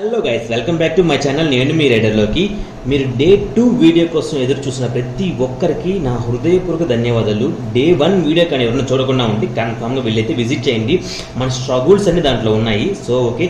Hello guys, welcome back to my channel. నేను మీ రైడర్లోకి. మీరు day 2 video కోసం ఎదురు చూసిన ప్రతి ఒక్కరికి నా హృదయపూర్వక ధన్యవాదాలు. డే 1 వీడియో కానీ ఎవరైనా చూడకుండా ఉంటే కన్ఫామ్గా వెళ్ళైతే విజిట్ చేయండి. మన స్ట్రగుల్స్ అన్ని దాంట్లో ఉన్నాయి. సో ఓకే,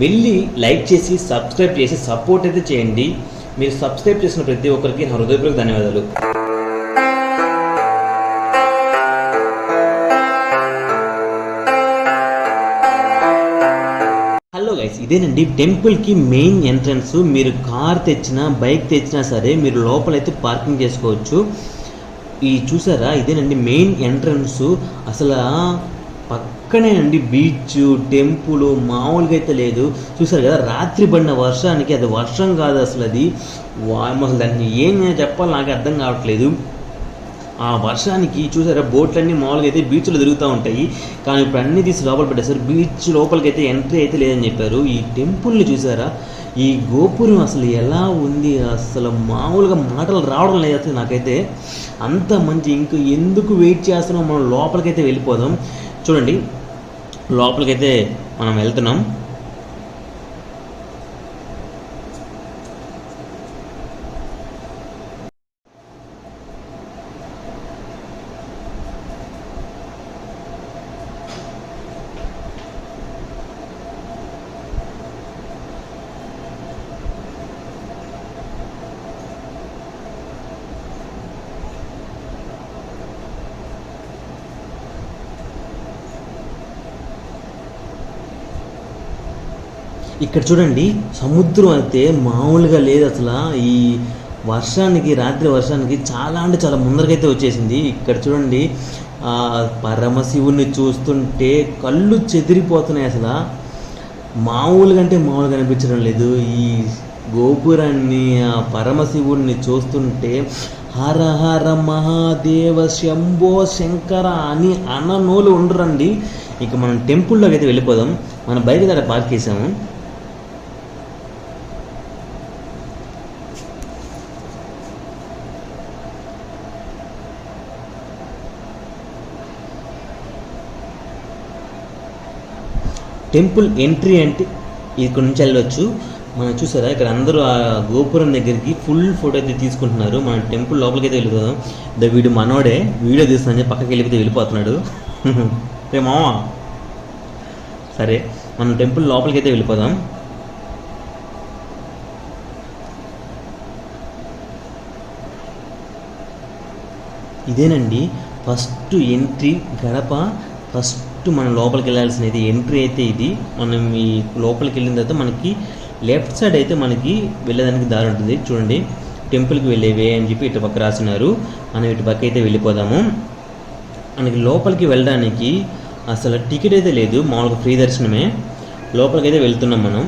వెళ్ళి లైక్ చేసి సబ్స్క్రైబ్ చేసి సపోర్ట్ అయితే చేయండి. మీరు సబ్స్క్రైబ్ చేసిన ప్రతి ఒక్కరికి నా హృదయపూర్వక ధన్యవాదాలు. హలో గైస్, ఇదేనండి టెంపుల్కి మెయిన్ ఎంట్రన్స్. మీరు కార్ తెచ్చినా బైక్ తెచ్చినా సరే మీరు లోపలైతే పార్కింగ్ చేసుకోవచ్చు. ఈ చూసారా, ఇదేనండి మెయిన్ ఎంట్రన్స్. అసలు పక్కనేనండి బీచ్, టెంపుల్ మామూలుగా అయితే లేదు. చూసారు కదా, రాత్రి పడిన వర్షానికి, అది వర్షం కాదు అసలు, అది అసలు దాన్ని ఏం చెప్పాలి నాకు అర్థం కావట్లేదు. ఆ వర్షానికి చూసారా, బోట్లన్నీ మామూలుగా అయితే బీచ్లో తిరుగుతూ ఉంటాయి, కానీ ఇప్పుడు అన్నీ తీసి లోపల పెట్టేశారు. బీచ్ లోపలికి అయితే ఎంట్రీ అయితే లేదని చెప్పారు. ఈ టెంపుల్ని చూసారా, ఈ గోపురం అసలు ఎలా ఉంది, అసలు మామూలుగా మాటలు రావడం లేదు అసలు నాకైతే. అంత మంచి, ఇంక ఎందుకు వెయిట్ చేస్తున్నాం, మనం లోపలికైతే వెళ్ళిపోదాం. చూడండి, లోపలికైతే మనం వెళ్తున్నాం. ఇక్కడ చూడండి, సముద్రం అయితే మామూలుగా లేదు అసలు. ఈ వర్షానికి, రాత్రి వర్షానికి చాలా అంటే చాలా ముందరకైతే వచ్చేసింది. ఇక్కడ చూడండి, పరమశివుని చూస్తుంటే కళ్ళు చెదిరిపోతున్నాయి అసలు. మామూలుగా అంటే మామూలుగా అనిపించడం లేదు. ఈ గోపురాన్ని, ఆ పరమశివుడిని చూస్తుంటే హర హర మహాదేవ శంభో శంకర అని అన్ననోళ్ళు ఉండరండి. ఇక మనం టెంపుల్లోకి అయితే వెళ్ళిపోదాం. మన బైక్ దగ్గర పార్క్ చేసాము. టెంపుల్ ఎంట్రీ అంటే ఇక్కడ నుంచి వెళ్ళవచ్చు. మనం చూసారా, ఇక్కడ అందరూ ఆ గోపురం దగ్గరికి ఫుల్ ఫోటో అయితే తీసుకుంటున్నారు. మనం టెంపుల్ లోపలికి అయితే వెళ్ళిపోదాం. వీడు మనోడే వీడియో తీస్తానని పక్కకి వెళ్ళిపోతే వెళ్ళిపోతున్నాడు. రే మామా, సరే మనం టెంపుల్ లోపలికి అయితే వెళ్ళిపోదాం. ఇదేనండి ఫస్ట్ ఎంట్రీ గడప. ఫస్ట్ మనం లోపలికి వెళ్ళాల్సినది ఎంట్రీ అయితే ఇది. మనం ఈ లోపలికి వెళ్ళిన తర్వాత మనకి లెఫ్ట్ సైడ్ అయితే మనకి వెళ్ళేదానికి దారి ఉంటుంది. చూడండి, టెంపుల్కి వెళ్ళేవే అని చెప్పి ఇటు పక్క రాసినారు. మనం ఇటు పక్క అయితే వెళ్ళిపోదాము. మనకి లోపలికి వెళ్ళడానికి అసలు టికెట్ అయితే లేదు, మామూలుగా ఫ్రీ దర్శనమే. లోపలికి అయితే వెళ్తున్నాం మనం.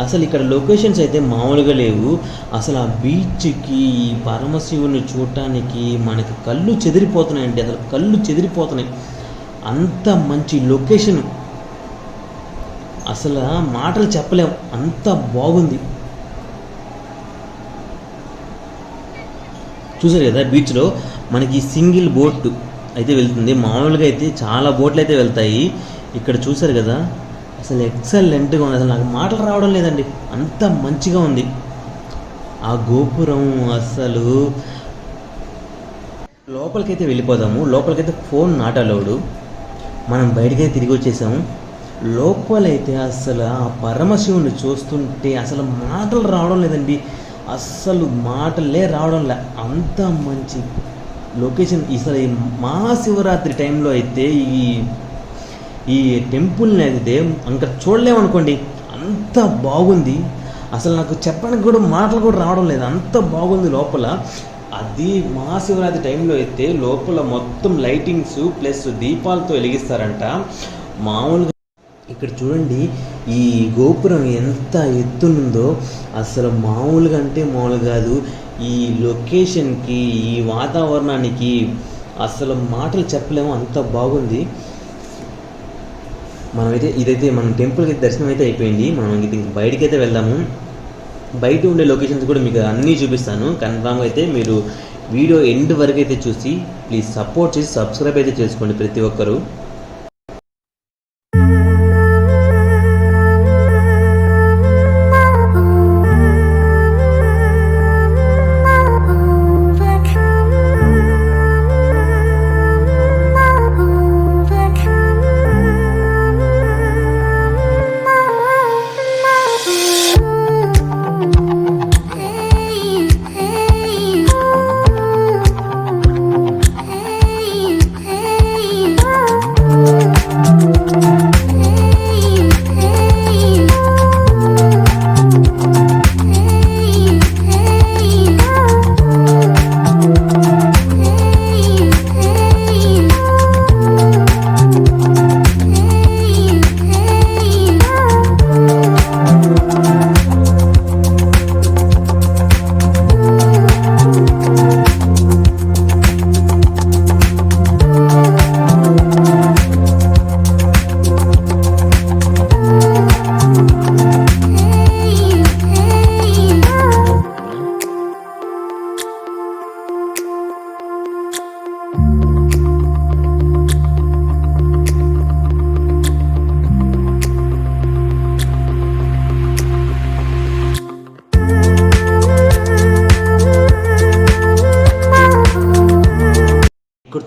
అసలు ఇక్కడ లొకేషన్స్ అయితే మామూలుగా లేవు. అసలు ఆ బీచ్కి, ఈ పరమశివుని చూడటానికి మనకి కళ్ళు చెదిరిపోతున్నాయండి. అసలు కళ్ళు చెదిరిపోతున్నాయి, అంత మంచి లొకేషన్. అసలు మాటలు చెప్పలేం, అంత బాగుంది. చూసారు కదా, బీచ్లో మనకి సింగిల్ బోట్ అయితే వెళ్తుంది. మామూలుగా అయితే చాలా బోట్లు అయితే వెళ్తాయి. ఇక్కడ చూసారు కదా, అసలు ఎక్సలెంట్గా ఉంది. అసలు నాకు మాటలు రావడం లేదండి, అంత మంచిగా ఉంది ఆ గోపురం. అసలు లోపలికైతే వెళ్ళిపోదాము. లోపలికైతే ఫోన్ నాట్ అలౌడ్. మనం బయటకైతే తిరిగి వచ్చేసాము. లోపలైతే అసలు ఆ పరమశివుని చూస్తుంటే అసలు మాటలు రావడం లేదండి, అస్సలు మాటలే రావడం లే. అంత మంచి లొకేషన్. అసలు ఈ మహాశివరాత్రి టైంలో అయితే ఈ టెంపుల్ని అయితే ఇంకా చూడలేమనుకోండి, అంత బాగుంది. అసలు నాకు చెప్పడానికి కూడా మాటలు కూడా రావడం లేదు, అంత బాగుంది లోపల. అది మహాశివరాత్రి టైంలో అయితే లోపల మొత్తం లైటింగ్స్ ప్లస్ దీపాలతో వెలిగిస్తారంట మామూలుగా. ఇక్కడ చూడండి, ఈ గోపురం ఎంత ఎత్తునుందో, అసలు మామూలుగా అంటే మామూలు కాదు. ఈ లొకేషన్కి, ఈ వాతావరణానికి అసలు మాటలు చెప్పలేము, అంత బాగుంది. మనమైతే ఇదైతే మన టెంపుల్కి దర్శనం అయితే అయిపోయింది. మనం ఇది బయటికైతే వెళ్దాము. బయట ఉండే లొకేషన్స్ కూడా మీకు అన్నీ చూపిస్తాను. కన్ఫామ్గా అయితే మీరు వీడియో ఎండ్ వరకు అయితే చూసి ప్లీజ్ సపోర్ట్ చేసి సబ్స్క్రైబ్ అయితే చేసుకోండి ప్రతి ఒక్కరు.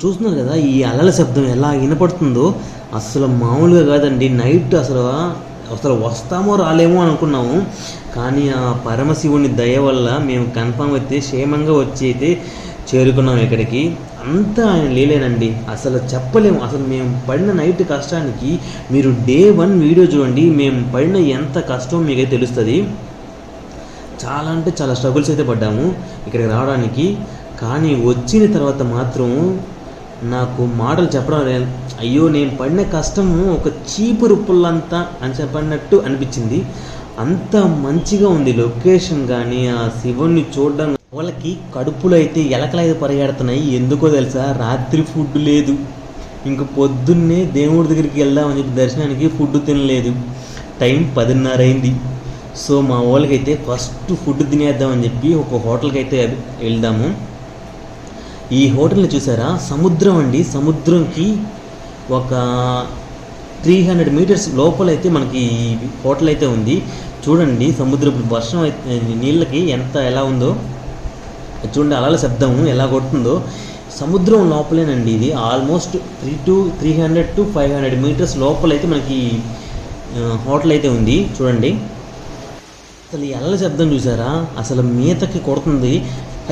చూస్తున్నారు కదా ఈ అలల శబ్దం ఎలా వినపడుతుందో, అసలు మామూలుగా కాదండి. నైట్ అసలు అసలు వస్తామో రాలేమో అనుకున్నాము, కానీ ఆ పరమశివుని దయ వల్ల మేము కన్ఫామ్ అయితే క్షేమంగా వచ్చి అయితే చేరుకున్నాం ఇక్కడికి. అంతా ఆయన లీలేనండి, అసలు చెప్పలేము. అసలు మేము పడిన నైట్ కష్టానికి మీరు డే 1 వీడియో చూడండి, మేము పడిన ఎంత కష్టం మీకైతే తెలుస్తుంది. చాలా అంటే చాలా స్ట్రగుల్స్ అయితే పడ్డాము ఇక్కడికి రావడానికి. కానీ వచ్చిన తర్వాత మాత్రం నాకు మాటలు చెప్పడం అయ్యో నేను పడిన కష్టము ఒక చీపురు పుల్లంతా అని చెప్పినట్టు అనిపించింది. అంత మంచిగా ఉంది లొకేషన్. కానీ ఆ శివుణ్ణి చూడడం వాళ్ళకి కడుపులో అయితే ఎలకలు అయితే పరిగెడుతున్నాయి. ఎందుకో తెలుసా, రాత్రి ఫుడ్ లేదు. ఇంక పొద్దున్నే దేవుడి దగ్గరికి వెళ్దామని చెప్పి దర్శనానికి ఫుడ్ తినలేదు. టైం 10:30 అయింది. సో మా వాళ్ళకైతే ఫస్ట్ ఫుడ్ తినేద్దామని చెప్పి ఒక హోటల్కి అయితే వెళ్దాము. ఈ హోటల్ని చూసారా, సముద్రం అండి. సముద్రంకి ఒక 300 మీటర్స్ లోపలైతే మనకి హోటల్ అయితే ఉంది. చూడండి సముద్రపు వర్షం అయితే నీళ్ళకి ఎలా ఉందో చూడండి, అలల శబ్దము ఎలా కొడుతుందో. సముద్రం లోపలేనండి ఇది. ఆల్మోస్ట్ 300 to 500 మీటర్స్ లోపలైతే మనకి హోటల్ అయితే ఉంది. చూడండి అసలు ఈ అలల శబ్దం చూసారా, అసలు మీతకి కొడుతుంది.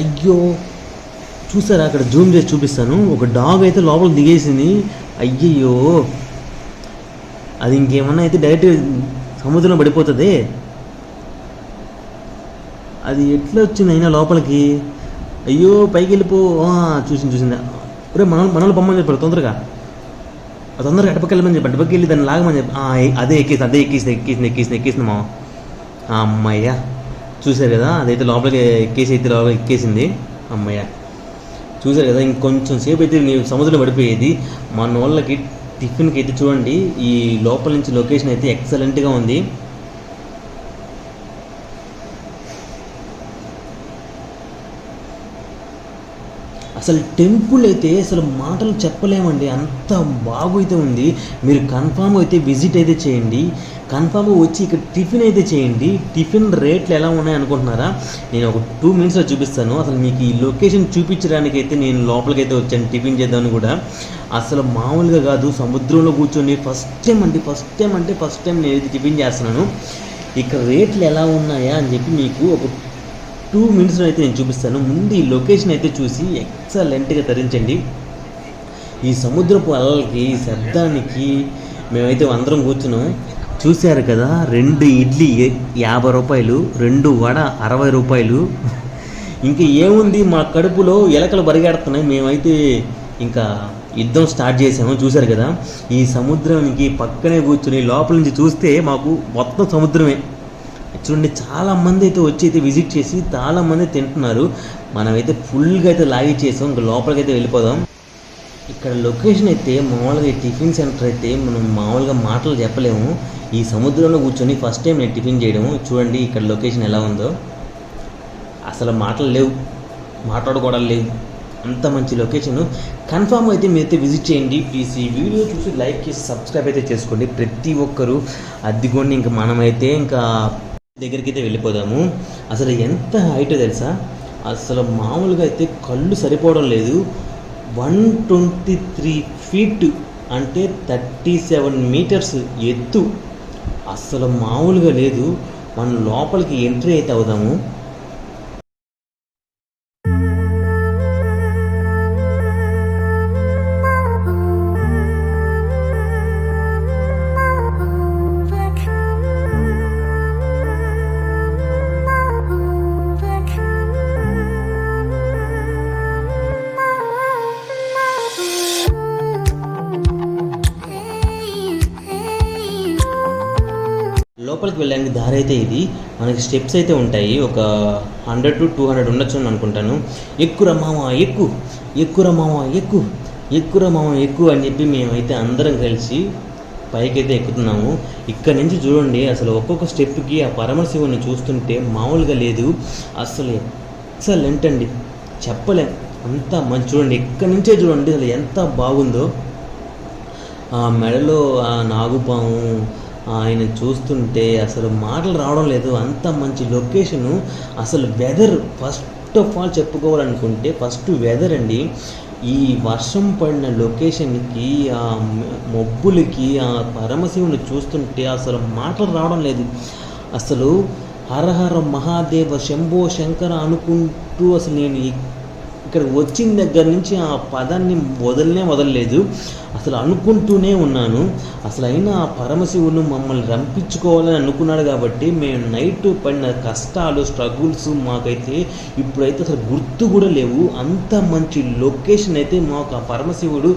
అయ్యో చూసారా, అక్కడ జూమ్ చేసి చూపిస్తాను. ఒక డాగ్ అయితే లోపల దిగేసింది. అయ్యయ్యో, అది ఇంకేమన్నా అయితే డైరెక్ట్ సముద్రంలో పడిపోతుంది. అది ఎట్లా వచ్చింది అయినా లోపలికి? అయ్యో పైకి వెళ్ళిపో. చూసింది. ఒరే మనల్ని బొమ్మని చెప్పాడు, తొందరగా అటుపక్క వెళ్ళమని చెప్పండి. అటుపక్క వెళ్ళి దాన్ని లాగమని చెప్పి అదే ఎక్కేసింది మా అమ్మయ్య. చూసారు కదా, అదైతే లోపలికి ఎక్కేసింది. అమ్మయ్య చూసారు కదా, ఇంకొంచెం సేపు అయితే నేను సముద్రంలో పడిపోయేది. మన వాళ్ళకి టిఫిన్కి అయితే చూడండి, ఈ లోపల నుంచి లొకేషన్ అయితే ఎక్సలెంట్గా ఉంది. అసలు టెంపుల్ అయితే అసలు మాటలు చెప్పలేమండి, అంత బాగైతే ఉంది. మీరు కన్ఫామ్ అయితే విజిట్ అయితే చేయండి. కన్ఫామ్గా వచ్చి ఇక్కడ టిఫిన్ అయితే చేయండి. టిఫిన్ రేట్లు ఎలా ఉన్నాయి అనుకుంటున్నారా? నేను ఒక 2 minutesలో చూపిస్తాను. అసలు మీకు ఈ లొకేషన్ చూపించడానికి అయితే నేను లోపలికి అయితే వచ్చాను టిఫిన్ చేద్దామని కూడా. అసలు మామూలుగా కాదు, సముద్రంలో కూర్చొని ఫస్ట్ టైం నేను టిఫిన్ చేస్తున్నాను. ఇక్కడ రేట్లు ఎలా ఉన్నాయా అని చెప్పి మీకు ఒక 2 minutesలో అయితే నేను చూపిస్తాను. ముందు ఈ లొకేషన్ అయితే చూసి ఎక్సలెంట్గా తరించండి. ఈ సముద్రపు అలలకి, శబ్దానికి మేమైతే అందరం కూర్చున్నాం. చూశారు కదా, 2 ఇడ్లీ 50 రూపాయలు, 2 వడ 60 రూపాయలు. ఇంకా ఏముంది, మా కడుపులో ఎలకలు పరిగెడుతున్నాయి. మేమైతే ఇంకా యుద్ధం స్టార్ట్ చేసాము. చూశారు కదా, ఈ సముద్రానికి పక్కనే కూర్చుని లోపల నుంచి చూస్తే మాకు మొత్తం సముద్రమే. చూడండి, చాలామంది అయితే వచ్చి అయితే విజిట్ చేసి చాలామంది తింటున్నారు. మనమైతే ఫుల్గా అయితే లాగిచ్చేసాం. ఇంకా లోపలికి అయితే వెళ్ళిపోదాం. ఇక్కడ లొకేషన్ అయితే మామూలుగా ఈ టిఫిన్ సెంటర్ అయితే మనం మామూలుగా మాటలు చెప్పలేము. ఈ సముద్రంలో కూర్చొని ఫస్ట్ టైం నేను టిఫిన్ చేయడం. చూడండి ఇక్కడ లొకేషన్ ఎలా ఉందో, అసలు మాటలు లేవు, మాట్లాడుకోవడాలు లేవు. అంత మంచి లొకేషను. కన్ఫామ్ అయితే మీరైతే విజిట్ చేయండి. ప్లీజ్ ఈ వీడియో చూసి లైక్ చేసి సబ్స్క్రైబ్ అయితే చేసుకోండి ప్రతి ఒక్కరూ. అద్దిగోండి ఇంకా మనమైతే ఇంకా దగ్గరికి అయితే వెళ్ళిపోదాము. అసలు ఎంత హైట్ తెలుసా, అసలు మామూలుగా అయితే కళ్ళు సరిపోవడం లేదు. 123 feet అంటే 37 meters ఎత్తు. అసలు మామూలుగా లేదు. మనం లోపలికి ఎంట్రీ అయితే అవుదాము. లోపలికి వెళ్ళడానికి దారి అయితే ఇది. మనకి స్టెప్స్ అయితే ఉంటాయి. ఒక 100 to 200 ఉండొచ్చు అని అనుకుంటాను. ఎక్కురా మామ ఎక్కు అని చెప్పి మేమైతే అందరం కలిసి పైకైతే ఎక్కుతున్నాము. ఇక్కడ నుంచి చూడండి, అసలు ఒక్కొక్క స్టెప్కి ఆ పరమశివుని చూస్తుంటే మామూలుగా లేదు. అసలు ఎక్సలెంట్ అండి, చెప్పలేం అంత మంచి. చూడండి ఇక్కడి నుంచే చూడండి అసలు ఎంత బాగుందో. ఆ మెడలో ఆ నాగుపాము ఆయన చూస్తుంటే అసలు మాటలు రావడం లేదు. అంత మంచి లొకేషను. అసలు వెదర్ ఫస్ట్ ఆఫ్ ఆల్ చెప్పుకోవాలనుకుంటే ఫస్ట్ వెదర్ అండి. ఈ వర్షం పడిన లొకేషన్కి, ఆ మబ్బులకి, ఆ పరమశివుని చూస్తుంటే అసలు మాటలు రావడం లేదు. అసలు హరహర మహాదేవ శంభో శంకర అనుకుంటూ అసలు నేను ఇక్కడికి వచ్చిన దగ్గర నుంచి ఆ పదాన్ని వదలలేదు. అసలు అనుకుంటూనే ఉన్నాను. అసలు అయినా ఆ పరమశివుడు మమ్మల్ని రంపించుకోవాలని అనుకున్నాడు కాబట్టి మేము నైట్ పడిన కష్టాలు, స్ట్రగుల్స్ మాకైతే ఇప్పుడైతే అసలు గుర్తు కూడా లేవు. అంత మంచి లొకేషన్ అయితే మాకు ఆ పరమశివుడు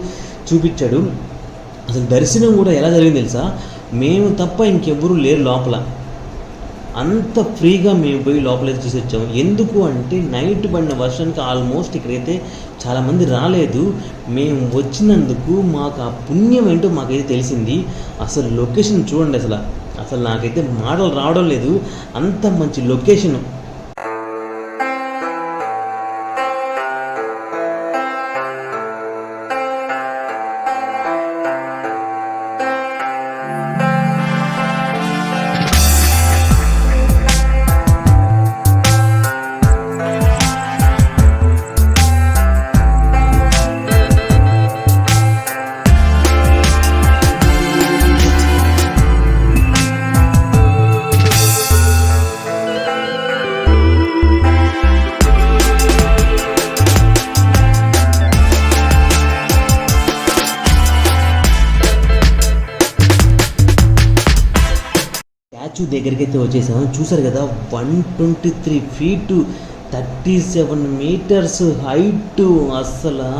చూపించాడు. అసలు దర్శనం కూడా ఎలా జరిగింది తెలుసా? మేము తప్ప ఇంకెవ్వరూ లేరు లోపల. అంత ఫ్రీగా మేము పోయి లోపలైతే చూసి వచ్చాము. ఎందుకు అంటే నైట్ పడిన వర్షానికి ఆల్మోస్ట్ ఇక్కడైతే చాలామంది రాలేదు. మేము వచ్చినందుకు మాకు ఆ పుణ్యం ఏంటో మాకైతే తెలిసింది. అసలు లొకేషన్ చూడండి, అసలు నాకైతే మాటలు రావడం లేదు. అంత మంచి లొకేషన్. స్టాచ్యూ దగ్గరికి అయితే వచ్చేసాము. చూసారు కదా, 123 feet 37 meters హైట్. అసలు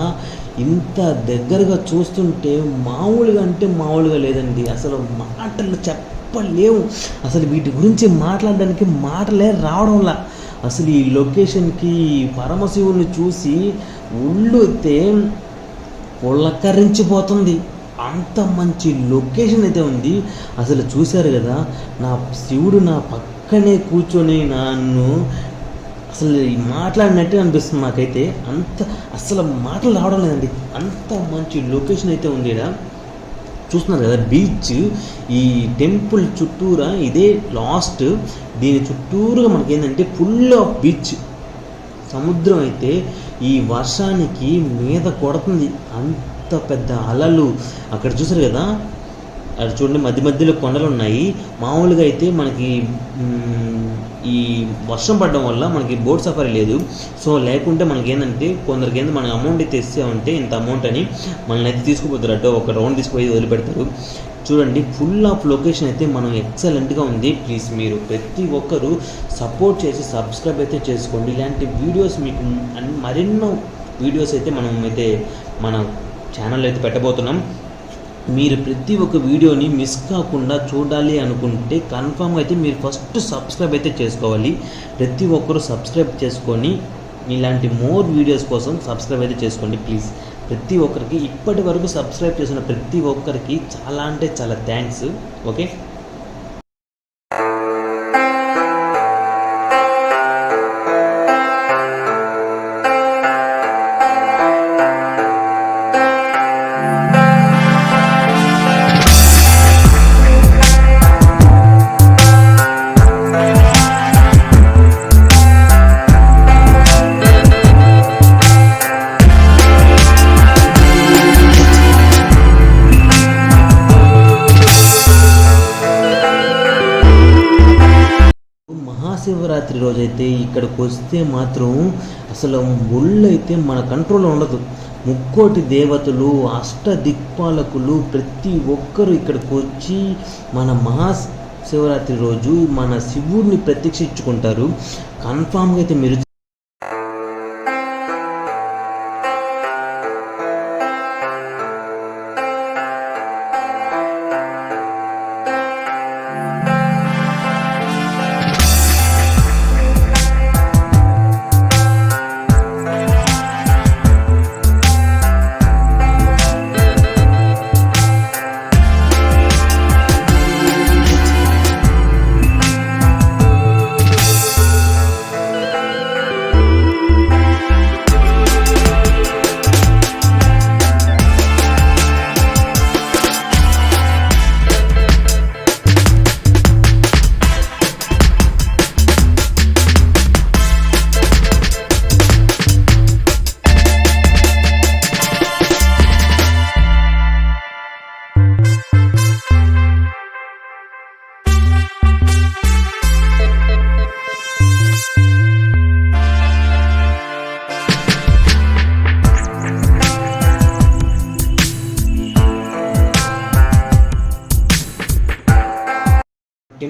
ఇంత దగ్గరగా చూస్తుంటే మామూలుగా అంటే మామూలుగా లేదండి. అసలు మాటలు చెప్పలేవు. అసలు వీటి గురించి మాట్లాడడానికి మాటలే రావడంలా. అసలు ఈ లొకేషన్కి పరమశివుని చూసి ఒళ్ళైతే పులకరించిపోతుంది. అంత మంచి లొకేషన్ అయితే ఉంది. అసలు చూశారు కదా, నా శివుడు నా పక్కనే కూర్చొని నన్ను అసలు మాట్లాడినట్టే అనిపిస్తుంది నాకైతే. అసలు మాటలు రావడం లేదండి. అంత మంచి లొకేషన్ అయితే ఉంది. ఇక్కడ చూస్తున్నారు కదా, బీచ్. ఈ టెంపుల్ చుట్టూరా ఇదే లాస్ట్. దీని చుట్టూరుగా మనకేంటంటే ఫుల్ ఆఫ్ బీచ్. సముద్రం అయితే ఈ వర్షానికి మీద కొడుతుంది. అంత పెద్ద అలలు. అక్కడ చూసారు కదా, అది చూడండి, మధ్య మధ్యలో కొండలు ఉన్నాయి. మామూలుగా అయితే మనకి ఈ వర్షం పడడం వల్ల మనకి బోట్ సఫారీ లేదు. సో లేకుంటే మనకి ఏంటంటే కొందరికి ఏంటంటే మనకి అమౌంట్ అయితే ఇస్తామంటే ఇంత అమౌంట్ అని మనల్ని అయితే తీసుకుపోతారు. అటు ఒక రౌండ్ తీసుకుపోయి వదిలిపెడతారు. చూడండి, ఫుల్ ఆఫ్ లొకేషన్ అయితే మనం ఎక్సలెంట్గా ఉంది. ప్లీజ్ మీరు ప్రతి ఒక్కరూ సపోర్ట్ చేసి సబ్స్క్రైబ్ అయితే చేసుకోండి. ఇలాంటి వీడియోస్ మీకు మరెన్నో వీడియోస్ అయితే మన ఛానల్ అయితే పెట్టబోతున్నాం. మీరు ప్రతి ఒక్క వీడియోని మిస్ కాకుండా చూడాలి అనుకుంటే కన్ఫామ్గా అయితే మీరు ఫస్ట్ సబ్స్క్రైబ్ అయితే చేసుకోవాలి. ప్రతి ఒక్కరూ సబ్స్క్రైబ్ చేసుకొని ఇలాంటి మోర్ వీడియోస్ కోసం సబ్స్క్రైబ్ అయితే చేసుకోండి ప్లీజ్. ప్రతి ఒక్కరికి ఇప్పటి వరకు సబ్స్క్రైబ్ చేసిన ప్రతి ఒక్కరికి చాలా అంటే చాలా థ్యాంక్స్. ఓకే, మహాశివరాత్రి రోజైతే ఇక్కడికి వస్తే మాత్రం అసలు ఒళ్ళు అయితే మన కంట్రోల్లో ఉండదు. ముక్కోటి దేవతలు, అష్ట దిక్పాలకులు ప్రతి ఒక్కరు ఇక్కడికి వచ్చి మన మహాశివరాత్రి రోజు మన శివుడిని ప్రత్యక్షించుకుంటారు. కన్ఫామ్గా అయితే మీరు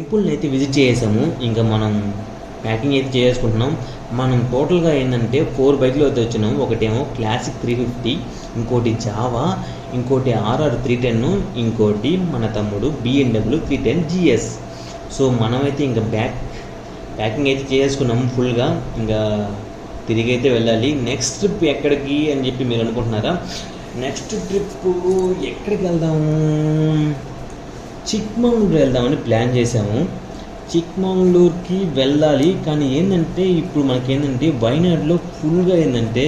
టెంపుల్ని అయితే విజిట్ చేసాము. ఇంకా మనం ప్యాకింగ్ అయితే చేసుకుంటున్నాం. మనం టోటల్గా ఏంటంటే 4 బైక్లు అయితే వచ్చినాం. ఒకటేమో క్లాసిక్ 350, ఇంకోటి జావా, ఇంకోటి RR 310, ఇంకోటి మన తమ్ముడు BMW 310 GS. సో మనమైతే ఇంకా ప్యాకింగ్ అయితే చేసుకున్నాము ఫుల్గా. ఇంకా తిరిగి అయితే వెళ్ళాలి. నెక్స్ట్ ట్రిప్ ఎక్కడికి అని చెప్పి మీరు అనుకుంటున్నారా? నెక్స్ట్ ట్రిప్ ఎక్కడికి వెళ్దాము? చిక్మంగళూరు వెళ్దామని ప్లాన్ చేసాము. చిక్మంగళూరుకి వెళ్ళాలి. కానీ ఏంటంటే ఇప్పుడు మనకేంటంటే వైనాడులో ఫుల్గా ఏంటంటే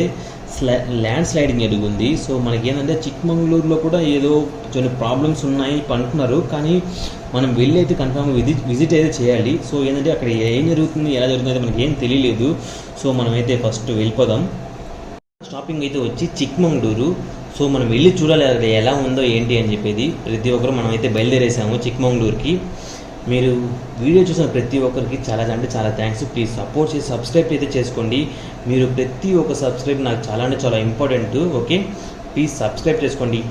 ల్యాండ్ స్లైడింగ్ జరుగుతుంది. సో మనకేంటంటే చిక్మంగళూరులో కూడా ఏదో కొన్ని ప్రాబ్లమ్స్ ఉన్నాయి అంటున్నారు. కానీ మనం వెళ్ళి అయితే కన్ఫామ్గా విజిట్ అయితే చేయాలి. సో ఏంటంటే అక్కడ ఏం జరుగుతుంది, ఎలా జరుగుతుంది అయితే మనకి ఏం తెలియలేదు. సో మనమైతే ఫస్ట్ వెళ్ళిపోదాం. స్టాపింగ్ అయితే వచ్చి చిక్మంగళూరు. సో మనం వెళ్ళి చూడాలి అక్కడ ఎలా ఉందో ఏంటి అని చెప్పేది. ప్రతి ఒక్కరు మనమైతే బయలుదేరేసాము చిక్మంగళూరుకి. మీరు వీడియో చూసిన ప్రతి ఒక్కరికి చాలా అంటే చాలా థ్యాంక్స్. ప్లీజ్ సపోర్ట్ చేసి సబ్స్క్రైబ్ అయితే చేసుకోండి. మీరు ప్రతి ఒక్క సబ్స్క్రైబ్ నాకు చాలా అంటే చాలా ఇంపార్టెంట్. ఓకే, ప్లీజ్ సబ్స్క్రైబ్ చేసుకోండి.